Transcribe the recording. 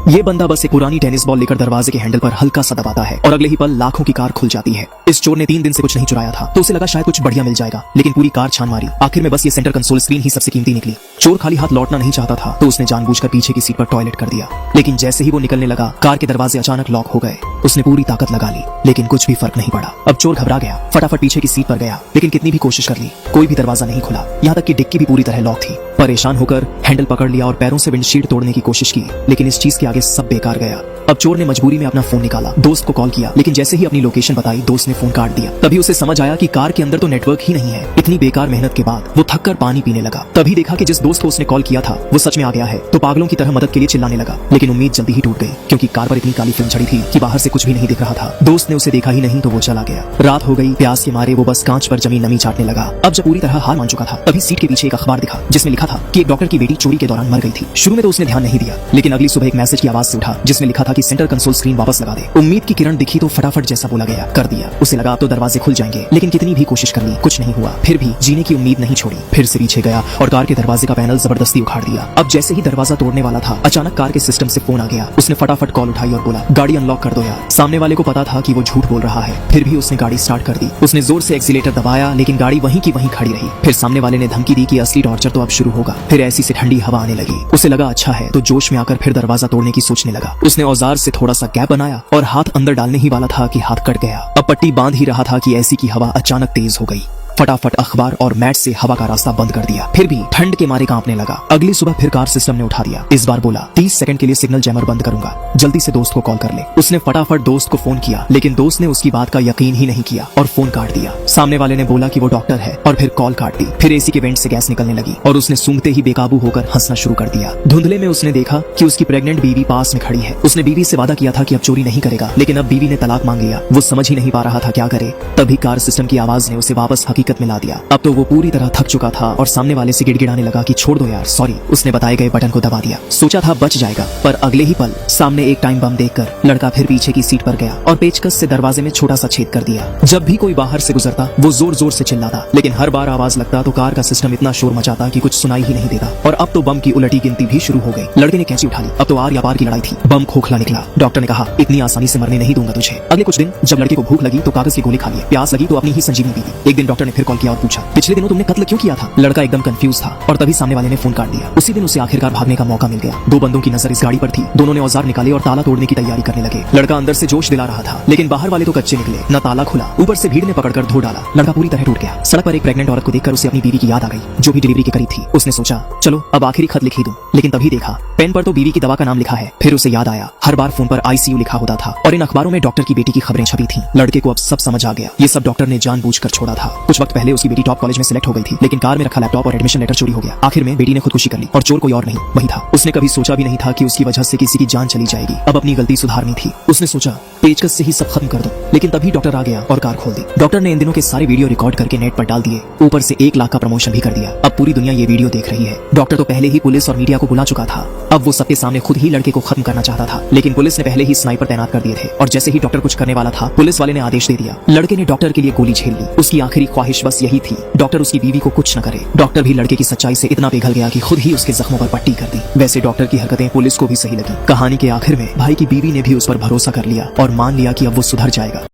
ये बंदा बस एक पुरानी टेनिस बॉल लेकर दरवाजे के हैंडल पर हल्का सा दबाता है और अगले ही पल लाखों की कार खुल जाती है। इस चोर ने 3 दिन से कुछ नहीं चुराया था तो उसे लगा शायद कुछ बढ़िया मिल जाएगा, लेकिन पूरी कार छान मारी। आखिर में बस ये सेंटर कंसोल स्क्रीन ही सबसे कीमती निकली। चोर खाली हाथ लौटना नहीं चाहता था तो उसने जानबूझकर पीछे की सीट पर टॉयलेट कर दिया, लेकिन जैसे ही वो निकलने लगा कार के दरवाजे अचानक लॉक हो गए। उसने पूरी ताकत लगा ली लेकिन कुछ भी फर्क नहीं पड़ा। अब चोर घबरा गया, फटाफट पीछे की सीट पर गया, लेकिन कितनी भी कोशिश कर ली कोई भी दरवाजा नहीं खुला। यहाँ तक कि डिक्की भी पूरी तरह लॉक थी। परेशान होकर हैंडल पकड़ लिया और पैरों से विंडशील्ड तोड़ने की कोशिश की, लेकिन इस चीज के आगे सब बेकार गया। अब चोर ने मजबूरी में अपना फोन निकाला, दोस्त को कॉल किया, लेकिन जैसे ही अपनी लोकेशन बताई दोस्त ने फोन काट दिया। तभी उसे समझ आया कि कार के अंदर तो नेटवर्क ही नहीं है। इतनी बेकार मेहनत के बाद वो थक कर पानी पीने लगा। तभी देखा कि जिस दोस्त को उसने कॉल किया था वो सच में आ गया है, तो पागलों की तरह मदद के लिए चिल्लाने लगा। लेकिन उम्मीद जल्दी ही टूट गई क्योंकि कार पर इतनी काली फिल्म चढ़ी थी कि बाहर से कुछ भी नहीं दिख रहा था। दोस्त ने उसे देखा ही नहीं तो वो चला गया। रात हो गई, प्यास के मारे वो बस कांच पर जमी नमी चाटने लगा। अब जब पूरी तरह हार मान चुका था तभी सीट के पीछे एक अखबार दिखा जिसमें लिखा था कि एक डॉक्टर की बेटी चोरी के दौरान मर गई थी। शुरू में तो उसने ध्यान नहीं दिया, लेकिन अगली सुबह एक मैसेज की आवाज से उठा जिसमें लिखा था कि सेंटर कंसोल स्क्रीन वापस लगा दे। उम्मीद की किरण दिखी तो फटाफट जैसा बोला गया कर दिया। उसे लगा अब तो दरवाजे खुल जाएंगे, लेकिन कितनी भी कोशिश कर ली कुछ नहीं हुआ। फिर भी जीने की उम्मीद नहीं छोड़ी, फिर से पीछे गया और कार के दरवाजे का पैनल जबरदस्ती उखाड़ दिया। अब जैसे ही दरवाजा तोड़ने वाला था अचानक कार के सिस्टम से फोन आ गया। उसने फटाफट कॉल उठाई और बोला गाड़ी अनलॉक कर दो यार। सामने वाले को पता था कि वो झूठ बोल रहा है, फिर भी उसने गाड़ी स्टार्ट कर दी। उसने जोर से एक्सीलेटर दबाया लेकिन गाड़ी वहीं की वहीं खड़ी रही। फिर सामने वाले ने धमकी दी कि असली टॉर्चर तो अब शुरू होगा। फिर ऐसी से ठंडी हवा आने लगी। उसे लगा अच्छा है तो जोश में आकर फिर दरवाजा तोड़ने की सोचने लगा। उसने औजार से थोड़ा सा गैप बनाया और हाथ अंदर डालने ही वाला था कि हाथ कट गया। अब पट्टी बांध ही रहा था कि ऐसी की हवा अचानक तेज हो गई। फटाफट अखबार और मैट से हवा का रास्ता बंद कर दिया। फिर भी ठंड के मारे कांपने लगा। अगली सुबह फिर कार सिस्टम ने उठा दिया। इस बार बोला 30 सेकंड के लिए सिग्नल जैमर बंद करूंगा, जल्दी से दोस्त को कॉल कर ले। उसने फटाफट दोस्त को फोन किया, लेकिन दोस्त ने उसकी बात का यकीन ही नहीं किया और फोन काट दिया। सामने वाले ने बोला कि वो डॉक्टर है और फिर कॉल काट दी। फिर एसी के वेंट से गैस निकलने लगी और उसने सूंघते ही बेकाबू होकर हंसना शुरू कर दिया। धुंधले में उसने देखा कि उसकी प्रेग्नेंट बीवी पास में खड़ी है। उसने बीवी से वादा किया था कि अब चोरी नहीं करेगा, लेकिन अब बीवी ने तलाक मांग लिया। वो समझ ही नहीं पा रहा था क्या करे। तभी कार सिस्टम की आवाज ने उसे वापस हकीकत में ला दिया। अब तो वो पूरी तरह थक चुका था और सामने वाले से गिड़गिड़ाने लगा कि छोड़ दो यार सॉरी। उसने बताए गए बटन को दबा दिया, सोचा था बच जाएगा, पर अगले ही पल सामने एक टाइम बम देखकर लड़का फिर पीछे की सीट पर गया और पेचकस से दरवाजे में छोटा सा छेद कर दिया। जब भी कोई बाहर से गुजरता वो जोर जोर से चिल्लाता, लेकिन हर बार आवाज लगता तो कार का सिस्टम इतना शोर मचाता कि कुछ सुनाई ही नहीं देता। और अब तो बम की उलटी गिनती भी शुरू हो गई। लड़के ने कैंची उठा ली, अब तो आर या पार की लड़ाई थी। बम खोखला निकला। डॉक्टर ने कहा इतनी आसानी से मरने नहीं दूंगा तुझे। अगले कुछ दिन जब लड़के को भूख लगी तो कागज की गोली खा ली, प्यास लगी तो अपनी ही संजीवनी पी ली। एक दिन डॉक्टर ने फिर कॉल किया और पूछा पिछले दिनों तुमने कत्ल क्यों किया था। लड़का एकदम कंफ्यूज था और तभी सामने वाले ने फोन काट दिया। उसी दिन उसे आखिरकार भागने का मौका मिल गया। 2 बंदों की नजर इस गाड़ी पर थी। दोनों ने औजार निकाले और ताला तोड़ने की तैयारी करने लगे। लड़का अंदर से जोश दिला रहा था, लेकिन बाहर वाले तो कच्चे निकले। न ताला खुला, ऊपर से भीड़ ने पकड़कर धो डाला। लड़का पूरी तरह टूट गया। सड़क पर एक प्रेग्नेंट औरत को देखकर उसे अपनी बीवी की याद आ गई जो भी डिलीवरी के करीब थी। उसने सोचा चलो अब आखिरी खत लिख ही दूं, लेकिन तभी देखा पेन पर तो बीवी की दवा का नाम लिखा है। फिर उसे याद आया हर बार फोन पर आईसीयू लिखा होता था और इन अखबारों में डॉक्टर की बेटी की खबरें छपी थी। लड़के को अब सब समझ आ गया, ये सब डॉक्टर ने जानबूझकर छोड़ा था। कुछ वक्त पहले उसकी बेटी टॉप कॉलेज में सिलेक्ट हो गई थी, लेकिन कार में रखा लैपटॉप और एडमिशन लेटर चोरी हो गया। आखिर में बेटी ने खुदकुशी कर ली और चोर कोई और नहीं वही था। उसने कभी सोचा भी नहीं था कि उसकी वजह से किसी की जान चली जाएगी। अब अपनी गलती सुधारनी थी। उसने सोचा पेचकस से ही सब खत्म कर दो, लेकिन तभी डॉक्टर आ गया और कार खोल दी। डॉक्टर ने इन दिनों के सारे वीडियो रिकॉर्ड करके नेट पर डाल दिए, ऊपर से 1 लाख का प्रमोशन भी कर दिया। अब पूरी दुनिया ये वीडियो देख रही है। डॉक्टर तो पहले ही पुलिस और मीडिया को बुला चुका था। अब वो सबके सामने खुद ही लड़के को खत्म करना चाहता था, लेकिन पुलिस ने पहले ही स्नाइपर तैनात कर दिए थे और जैसे ही डॉक्टर कुछ करने वाला था पुलिस वाले ने आदेश दे दिया। लड़के ने डॉक्टर के लिए गोली झेल ली। उसकी आखिरी ख्वाहिश बस यही थी डॉक्टर उसकी बीवी को कुछ न करे। डॉक्टर भी लड़के की सच्चाई से इतना पिघल गया कि खुद ही उसके जख्मों पर पट्टी कर दी। वैसे डॉक्टर की हरकतें पुलिस को भी सही लगी। कहानी के आखिर में भाई की बीवी ने भी उस पर भरोसा कर लिया और मान लिया कि अब वो सुधर जाएगा।